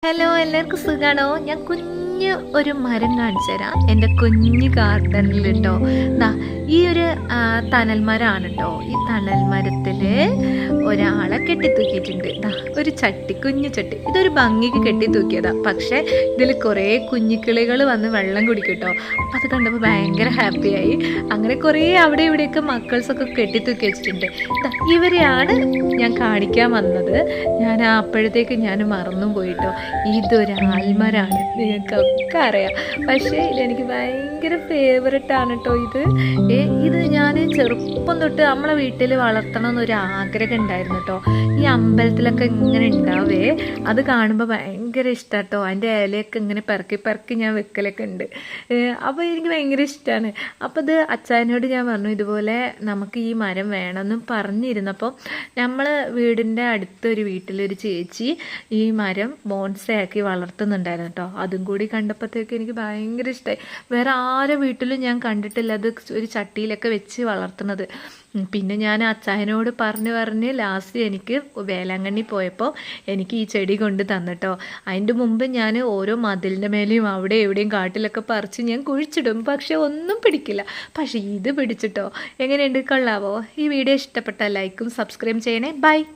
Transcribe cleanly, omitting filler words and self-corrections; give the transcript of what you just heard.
Hello, എല്ലാവർക്കും സുഖാണോ? ഞാൻ കുഞ്ഞ് ഒരു മരം കാണിച്ചു തരാം എൻ്റെ കുഞ്ഞ് ഗാർഡനിൽ കേട്ടോ. ദാ ഈ ഒരു തണൽ മരമാണ് കേട്ടോ. ഈ തണൽ മരത്തിൽ ഒരാളെ കെട്ടിത്തൂക്കിയിട്ടുണ്ട്. ദാ ഒരു ചട്ടി, കുഞ്ഞു ചട്ടി. ഇതൊരു ഭംഗിക്ക് കെട്ടിത്തൂക്കിയതാ. പക്ഷേ ഇതിൽ കുറേ കുഞ്ഞിക്കിളികൾ വന്ന് വെള്ളം കുടിക്കും കേട്ടോ. അപ്പം അത് കണ്ടപ്പോൾ ഭയങ്കര ഹാപ്പിയായി. അങ്ങനെ കുറേ അവിടെ ഇവിടെയൊക്കെ മക്കൾസൊക്കെ കെട്ടിത്തൂക്കി വെച്ചിട്ടുണ്ട്. ഇവരെയാണ് ഞാൻ കാണിക്കാൻ വന്നത്. ഞാൻ അപ്പോഴത്തേക്ക് ഞാൻ മറന്നും പോയിട്ടോ. ഇതൊരു ആൽമരാണ്, നിങ്ങൾക്കൊക്കെ അറിയാം. പക്ഷേ ഇതെനിക്ക് ഭയങ്കര ഫേവററ്റാണ് കേട്ടോ. ഇത് ഞാൻ ചെറുപ്പം തൊട്ട് നമ്മളെ വീട്ടിൽ വളർത്തണം എന്നൊരു ആഗ്രഹം ഉണ്ടായിരുന്നു കേട്ടോ. ഈ അമ്പലത്തിലൊക്കെ ഇങ്ങനെ ഉണ്ടാവേ, അത് കാണുമ്പോൾ ഭയങ്കര ഇഷ്ടമാണ് കേട്ടോ. അതിൻ്റെ ഇലയൊക്കെ ഇങ്ങനെ പെറുക്കി ഞാൻ വെക്കലൊക്കെ ഉണ്ട്. അപ്പോൾ എനിക്ക് ഭയങ്കര ഇഷ്ടമാണ്. അപ്പോൾ ഇത് അച്ചായനോട് ഞാൻ പറഞ്ഞു, ഇതുപോലെ നമുക്ക് ഈ മരം വേണമെന്നും പറഞ്ഞിരുന്നപ്പോൾ നമ്മൾ വീടിൻ്റെ അടുത്തൊരു വീട്ടിലൊരു ചേച്ചി ഈ മരം ബോൺസൈ ആക്കി വളർത്തുന്നുണ്ടായിരുന്നു കേട്ടോ. അതും കൂടി കണ്ടപ്പോഴത്തേക്ക് എനിക്ക് ഭയങ്കര ഇഷ്ടമായി. വേറെ ആരുടെ വീട്ടിലും ഞാൻ കണ്ടിട്ടില്ല അത് ഒരു ചട്ടിയിലൊക്കെ വെച്ച് വളർത്തുന്നത്. പിന്നെ ഞാൻ അച്ചായനോട് പറഞ്ഞ് ലാസ്റ്റ് എനിക്ക് വേലാങ്കണ്ണി പോയപ്പോൾ എനിക്ക് ഈ ചെടി കൊണ്ട് തന്നിട്ടോ. അതിൻ്റെ മുമ്പ് ഞാൻ ഓരോ മതിലിൻ്റെ മേലെയും അവിടെ എവിടെയും കാട്ടിലൊക്കെ പറിച്ച് ഞാൻ കുഴിച്ചിടും, പക്ഷെ ഒന്നും പിടിക്കില്ല. പക്ഷേ ഇത് പിടിച്ചിട്ടോ. എങ്ങനെയുണ്ട്, കൊള്ളാവോ? ഈ വീഡിയോ ഇഷ്ടപ്പെട്ടാൽ ലൈക്കും സബ്സ്ക്രൈബ് ചെയ്യണേ. ബൈ.